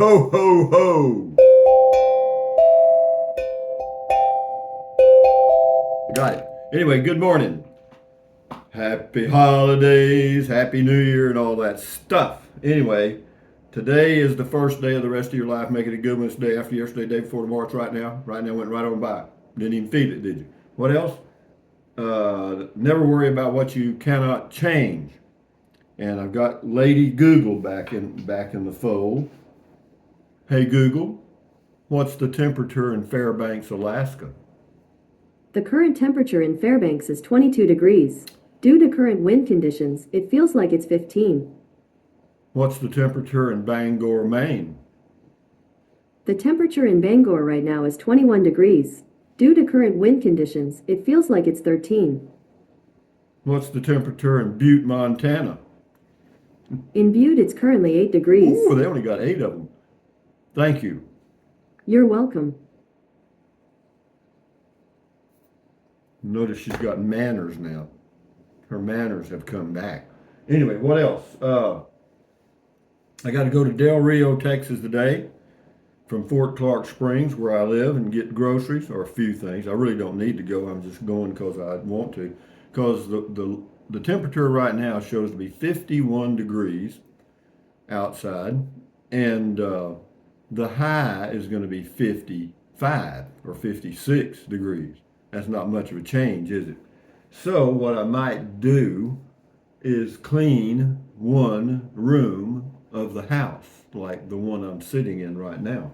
Ho, ho, ho. Got it. Anyway, good morning. Happy holidays, Happy New Year, and all that stuff. Anyway, today is the first day of the rest of your life. Make it a good one. It's the day after yesterday, day before tomorrow. It's right now. Right now went right on by. Didn't even feel it, did you? What else? Never worry about what you cannot change. And I've got Lady Google back in the fold. Hey Google, what's the temperature in Fairbanks, Alaska? The current temperature in Fairbanks is 22 degrees. Due to current wind conditions, it feels like it's 15. What's the temperature in Bangor, Maine? The temperature in Bangor right now is 21 degrees. Due to current wind conditions, it feels like it's 13. What's the temperature in Butte, Montana? In Butte, it's currently 8 degrees. Ooh, they only got 8 of them. Thank you. You're welcome. Notice she's got manners now. Her manners have come back. Anyway, what else? I got to go to Del Rio, Texas today from Fort Clark Springs, where I live, and get groceries or a few things. I really don't need to go. I'm just going because I want to. Because the temperature right now shows to be 51 degrees outside, and the high is going to be 55 or 56 degrees. That's not much of a change, is it? So what I might do is clean one room of the house, like the one I'm sitting in right now.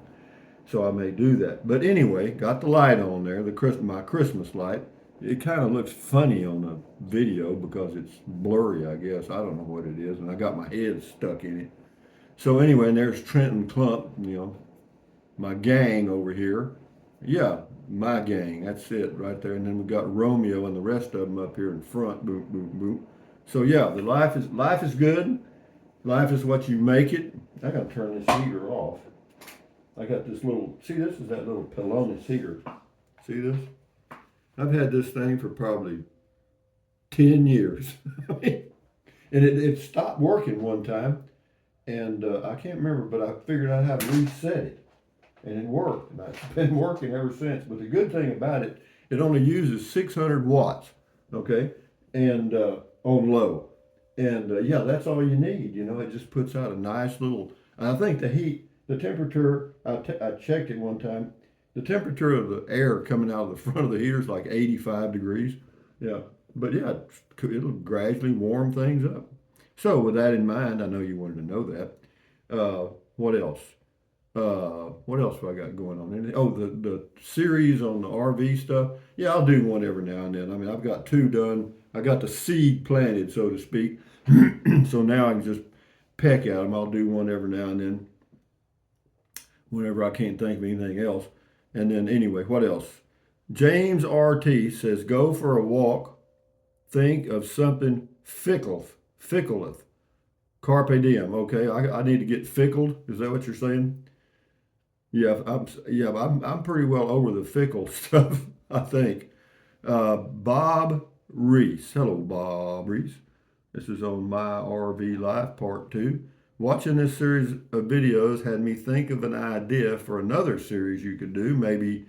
So I may do that. But anyway, got the light on there, my Christmas light. It kind of looks funny on the video because it's blurry, I guess. I don't know what it is, and I got my head stuck in it. So anyway, and there's Trenton Clump, my gang over here. Yeah, my gang. That's it right there. And then we got Romeo and the rest of them up here in front. Boom, boom, boom. So yeah, the life is good. Life is what you make it. I gotta turn this heater off. I got this little. See, this is that little Pelonis heater. See this? I've had this thing for probably 10 years, and it stopped working one time, and I can't remember, but I figured out how to reset it. And it worked. And it's been working ever since. But the good thing about it, it only uses 600 watts, okay, and on low. And yeah, that's all you need. It just puts out a nice little. I think the temperature. I checked it one time. The temperature of the air coming out of the front of the heater is like 85 degrees. Yeah, but yeah, it'll gradually warm things up. So with that in mind, I know you wanted to know that. What else? What else have I got going on? Oh, the series on the RV stuff. Yeah, I'll do one every now and then. I mean, I've got 2 done. I got the seed planted, so to speak. So now I can just peck at them. I'll do one every now and then, whenever I can't think of anything else. And then anyway, what else? James RT says, "Go for a walk. Think of something fickleth. Carpe diem." Okay, I need to get fickled. Is that what you're saying? I'm pretty well over the fickle stuff, I think. Bob Reese. Hello, Bob Reese. This is on My RV Life Part 2. Watching this series of videos had me think of an idea for another series you could do, maybe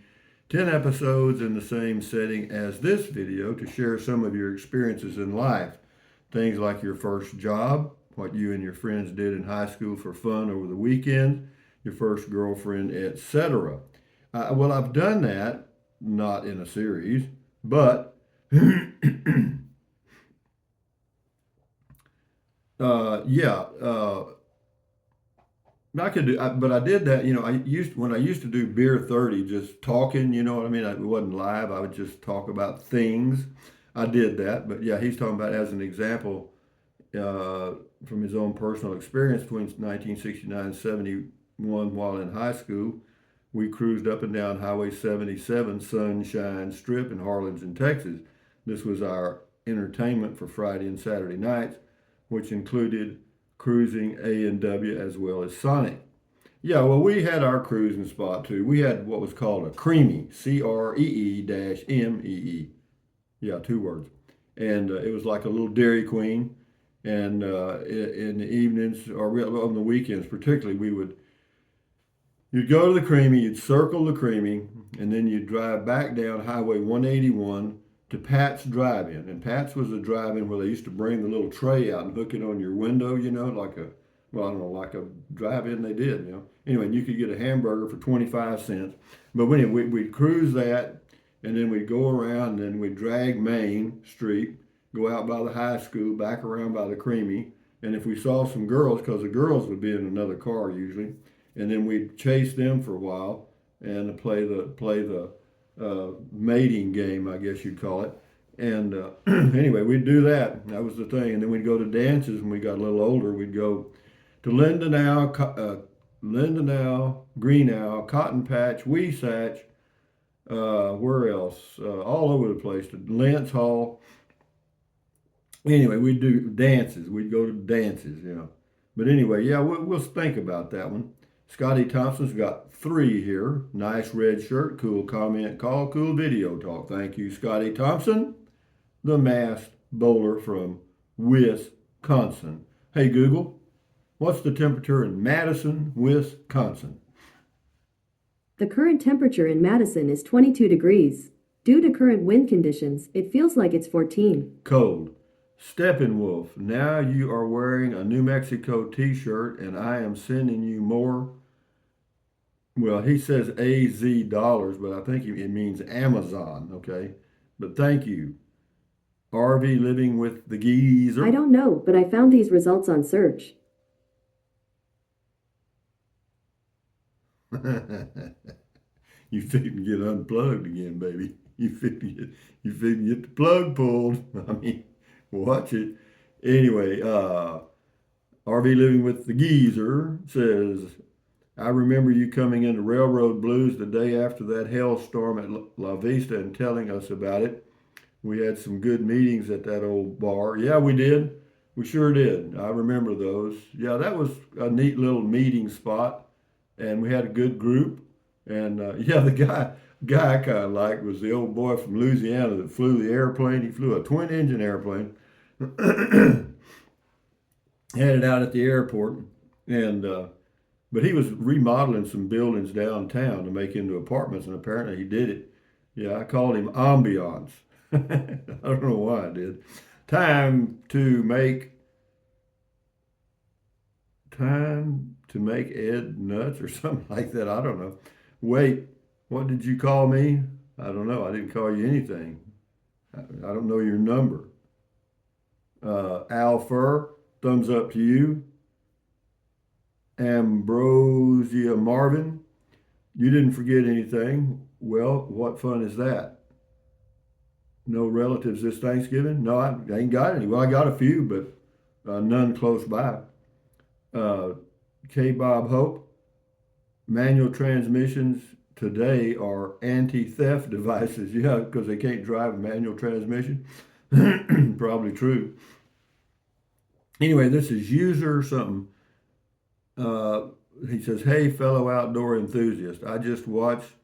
10 episodes in the same setting as this video to share some of your experiences in life. Things like your first job, what you and your friends did in high school for fun over the weekend, your first girlfriend, etc. Well, I've done that, not in a series, but yeah, I could do, but I did that. When I used to do Beer 30, just talking. You know what I mean? It wasn't live. I would just talk about things. I did that, but yeah, he's talking about as an example uh, from his own personal experience between 1969 and 71 while in high school. We cruised up and down Highway 77, Sunshine Strip in Harlingen, Texas. This was our entertainment for Friday and Saturday nights, which included cruising A&W as well as Sonic. Yeah, well, we had our cruising spot too. We had what was called a Creemee, CREE-MEE. Yeah, 2 words. And it was like a little Dairy Queen. And in the evenings, or on the weekends particularly, we would You'd go to the Creamy, you'd circle the Creamy, and then you'd drive back down Highway 181 to Pat's Drive-In. And Pat's was a drive-in where they used to bring the little tray out and hook it on your window, like a, well, I don't know, like a drive-in they did. Anyway, and you could get a hamburger for 25 cents. But anyway, we'd cruise that, and then we'd go around, and then we'd drag Main Street, go out by the high school, back around by the Creamy. And if we saw some girls, because the girls would be in another car usually, and then we'd chase them for a while and play the mating game, I guess you'd call it. And anyway, we'd do that. That was the thing. And then we'd go to dances when we got a little older. We'd go to Lindenau, Greenow, Cotton Patch, Weesatch, where else? All over the place. To Lentz Hall. Anyway, we'd do dances. We'd go to dances. But anyway, yeah, we'll think about that one. Scotty Thompson's got 3 here. Nice red shirt, cool comment call, cool video talk. Thank you, Scotty Thompson, the masked bowler from Wisconsin. Hey, Google, what's the temperature in Madison, Wisconsin? The current temperature in Madison is 22 degrees. Due to current wind conditions, it feels like it's 14. Cold. Steppenwolf, now you are wearing a New Mexico t-shirt and I am sending you more. Well, he says AZ dollars, but I think it means Amazon, okay? But thank you. RV living with the geezer. I don't know, but I found these results on search. You fitting get unplugged again, baby. You fitting get the plug pulled. I mean, watch it. Anyway, RV living with the geezer says, I remember you coming into Railroad Blues the day after that hailstorm at La Vista and telling us about it. We had some good meetings at that old bar. Yeah, we did. We sure did. I remember those. Yeah, that was a neat little meeting spot, and we had a good group. And yeah, the guy I kind of liked was the old boy from Louisiana that flew the airplane. He flew a twin-engine airplane, had it out at the airport, and but he was remodeling some buildings downtown to make into apartments, and apparently he did it. Yeah, I called him Ambiance. I don't know why I did. Time to make Ed nuts or something like that. I don't know. Wait, what did you call me? I don't know. I didn't call you anything. I don't know your number. Al Fur, thumbs up to you. Ambrosia Marvin, you didn't forget anything. Well, what fun is that? No relatives this Thanksgiving? No, I ain't got any. Well, I got a few, but none close by. K. Bob Hope, manual transmissions today are anti-theft devices. Yeah, because they can't drive a manual transmission. Probably true. Anyway, this is user something. He says, hey, fellow outdoor enthusiast, I just watched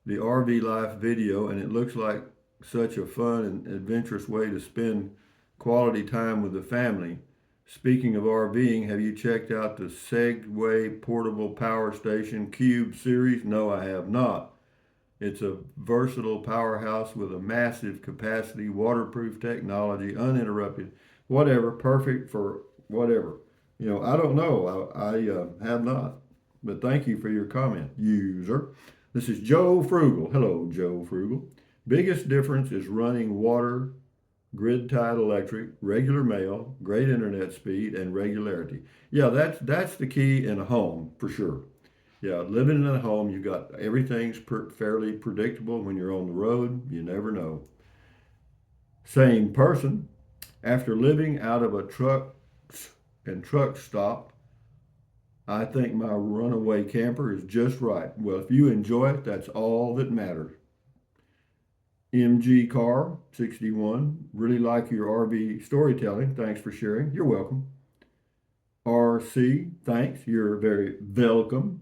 the RV Life video and it looks like such a fun and adventurous way to spend quality time with the family. Speaking of RVing, have you checked out the Segway Portable Power Station Cube series? No, I have not. It's a versatile powerhouse with a massive capacity, waterproof technology, uninterrupted, whatever, perfect for whatever. I don't know. I have not. But thank you for your comment, user. This is Joe Frugal. Hello, Joe Frugal. Biggest difference is running water, grid-tied electric, regular mail, great internet speed, and regularity. Yeah, that's the key in a home, for sure. Yeah, living in a home, you got everything's fairly predictable. When you're on the road, you never know. Same person. After living out of a truck stop, I think my runaway camper is just right. Well, if you enjoy it, that's all that matters. MG Car 61, really like your RV storytelling. Thanks for sharing. You're welcome. RC, thanks. You're very welcome.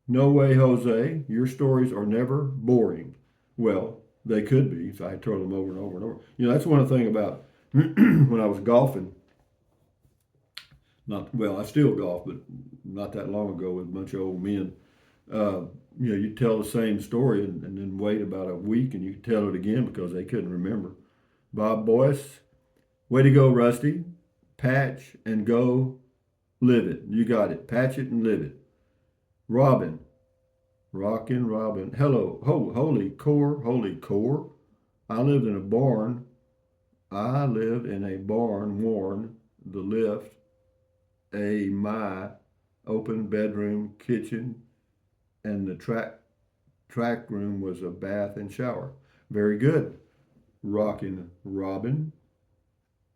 No way, Jose. Your stories are never boring. Well, they could be. So I told them over and over and over. That's one thing about when I was golfing. I still golf, but not that long ago with a bunch of old men. You tell the same story and then wait about a week and you tell it again because they couldn't remember. Bob Boyce, way to go, Rusty. Patch and go live it. You got it. Patch it and live it. Robin, rockin' Robin. Hello, holy core. I lived in a barn. I lived in a barn, worn the lift, my open bedroom, kitchen, and the track room was a bath and shower. Very good. Rockin' Robin.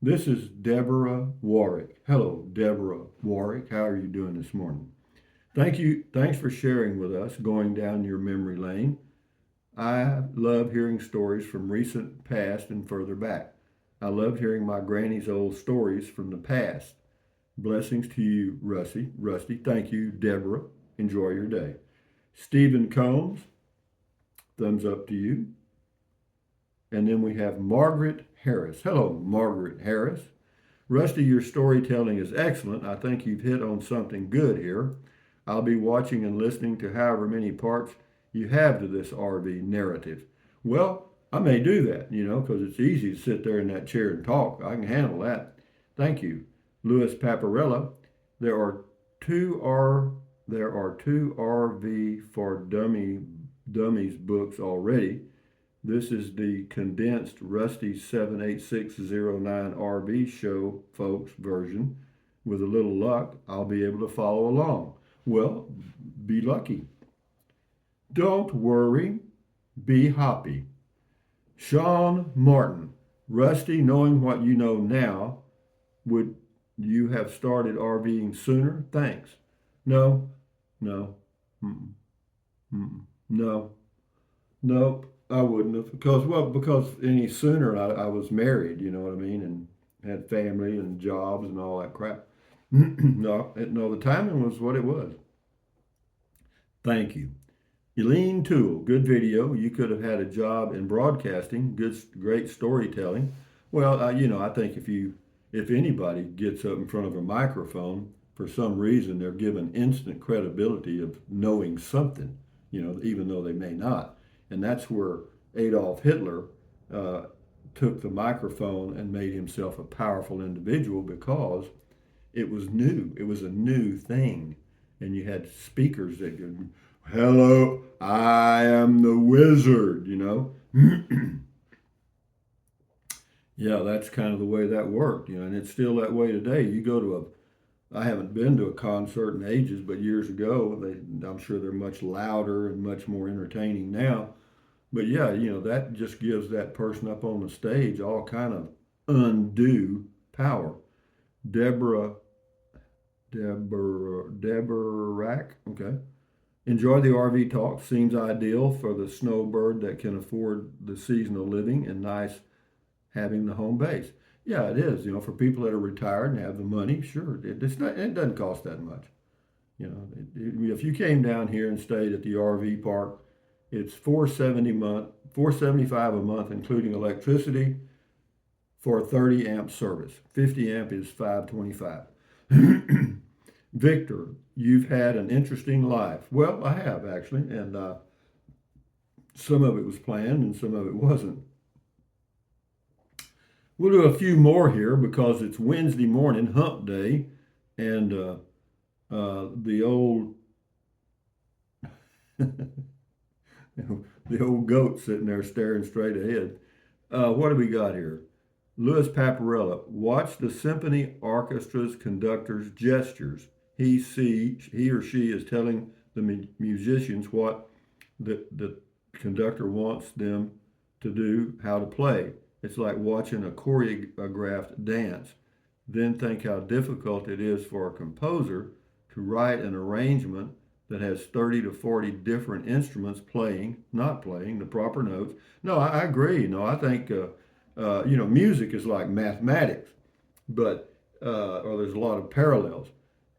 This is Deborah Warwick. Hello, Deborah Warwick. How are you doing this morning? Thank you. Thanks for sharing with us, going down your memory lane. I love hearing stories from recent past and further back. I love hearing my granny's old stories from the past. Blessings to you, Rusty. Thank you, Deborah. Enjoy your day. Stephen Combs, thumbs up to you. And then we have Margaret Harris. Hello, Margaret Harris. Rusty, your storytelling is excellent. I think you've hit on something good here. I'll be watching and listening to however many parts you have to this RV narrative. Well, I may do that, because it's easy to sit there in that chair and talk. I can handle that. Thank you. Louis Paparella, there are two RV for dummies books already. This is the condensed Rusty 78609 RV show, folks, version. With a little luck, I'll be able to follow along. Well, be lucky. Don't worry, be happy. Sean Martin, Rusty, knowing what you know now, would you have started RVing sooner? Thanks. No, no, mm-mm, mm-mm, no, nope, I wouldn't have. Because any sooner I was married, you know what I mean, and had family and jobs and all that crap. No, the timing was what it was. Thank you. Eileen Toole, good video. You could have had a job in broadcasting. Great storytelling. Well, I think if anybody gets up in front of a microphone, for some reason they're given instant credibility of knowing something, even though they may not. And that's where Adolf Hitler took the microphone and made himself a powerful individual because it was new. It was a new thing. And you had speakers that could, hello, I am the wizard, Yeah, that's kind of the way that worked, and it's still that way today. You go to I haven't been to a concert in ages, but years ago, I'm sure they're much louder and much more entertaining now. But yeah, that just gives that person up on the stage all kind of undue power. Deborah Rack, okay. Enjoy the RV talk. Seems ideal for the snowbird that can afford the seasonal living and nice having the home base. Yeah, it is. For people that are retired and have the money, sure. It doesn't cost that much. If you came down here and stayed at the RV park, it's $475 a month, including electricity for a 30 amp service. 50 amp is $525. Victor, you've had an interesting life. Well, I have actually, and some of it was planned and some of it wasn't. We'll do a few more here because it's Wednesday morning, hump day, and the old the old goat sitting there staring straight ahead. What do we got here? Louis Paparella, watch the symphony orchestra's conductor's gestures. He or she is telling the musicians what the conductor wants them to do, how to play. It's like watching a choreographed dance. Then think how difficult it is for a composer to write an arrangement that has 30 to 40 different instruments not playing the proper notes. No, I agree. No, I think, music is like mathematics, but, or there's a lot of parallels.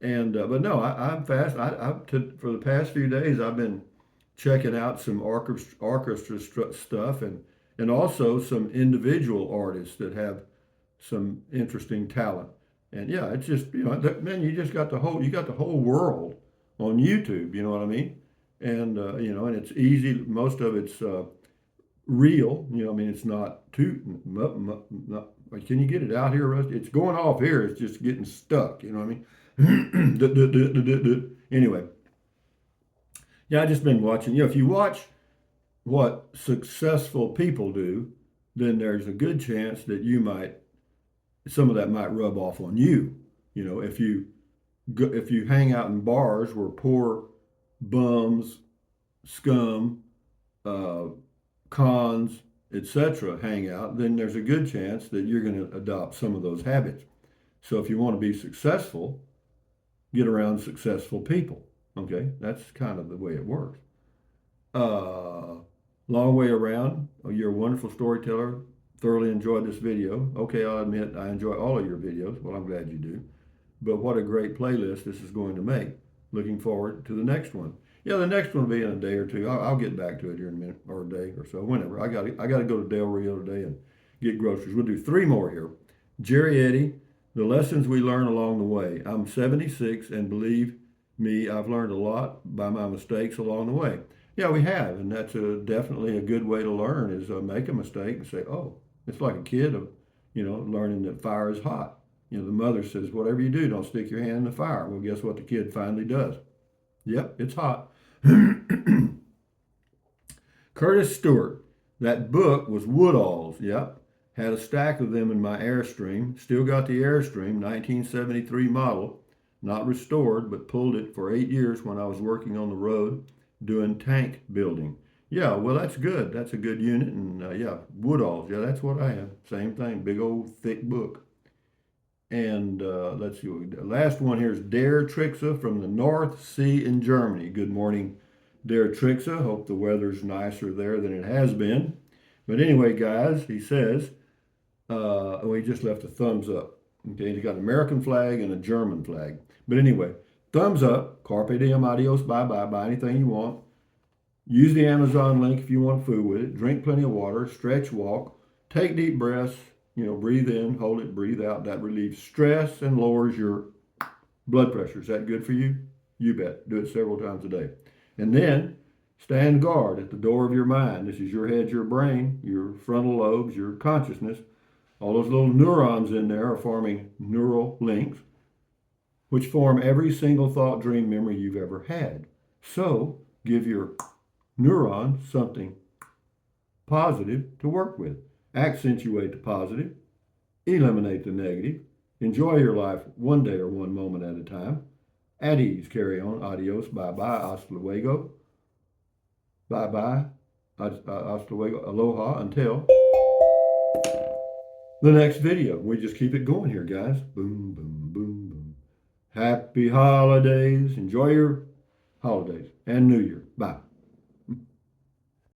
And, but no, I'm fast. For the past few days, I've been checking out some orchestra stuff and also some individual artists that have some interesting talent. And yeah, it's just, man, you just got you got the whole world on YouTube, you know what I mean? And, and it's easy. Most of it's, real, I mean, it's not too, not, like, can you get it out here, Rusty? It's going off here. It's just getting stuck, you know what I mean? Anyway, yeah, I just been watching, if you watch what successful people do, then there's a good chance that some of that might rub off on you. If you hang out in bars where poor bums, scum, uh, cons, etc., hang out, then there's a good chance that you're going to adopt some of those habits. So if you want to be successful, get around successful people. Okay, that's kind of the way it works. Long way around. Oh, you're a wonderful storyteller. Thoroughly enjoyed this video. Okay, I'll admit I enjoy all of your videos. Well, I'm glad you do. But what a great playlist this is going to make. Looking forward to the next one. Yeah, the next one will be in a day or two. I'll get back to it here in a minute or a day or so, whenever. I got to go to Del Rio today and get groceries. We'll do 3 more here. Jerry Eddy, the lessons we learn along the way. I'm 76, and believe me, I've learned a lot by my mistakes along the way. Yeah, we have, and that's definitely a good way to learn is make a mistake and say, oh, it's like a kid, learning that fire is hot. The mother says, whatever you do, don't stick your hand in the fire. Well, guess what the kid finally does? Yep, it's hot. Curtis Stewart. That book was Woodall's. Yep. Had a stack of them in my Airstream. Still got the Airstream, 1973 model. Not restored, but pulled it for 8 years when I was working on the road doing tank building. Yeah, well, that's good. That's a good unit. And Woodall's. Yeah, that's what I have. Same thing. Big old thick book. And let's see, the last one here is Der Trixa from the North Sea in Germany. Good morning, Der Trixa. Hope the weather's nicer there than it has been. But anyway, guys, he says, he just left a thumbs up. Okay, he got an American flag and a German flag. But anyway, thumbs up, carpe diem, adios, bye-bye, buy anything you want. Use the Amazon link if you want food with it. Drink plenty of water, stretch, walk, take deep breaths. Breathe in, hold it, breathe out. That relieves stress and lowers your blood pressure. Is that good for you? You bet. Do it several times a day. And then stand guard at the door of your mind. This is your head, your brain, your frontal lobes, your consciousness. All those little neurons in there are forming neural links, which form every single thought, dream, memory you've ever had. So give your neuron something positive to work with. Accentuate the positive, eliminate the negative, enjoy your life one day or one moment at a time. At ease, carry on, adios, bye-bye, hasta luego, bye-bye, hasta luego, aloha, until the next video. We just keep it going here, guys. Boom, boom, boom, boom. Happy holidays. Enjoy your holidays and New Year. Bye.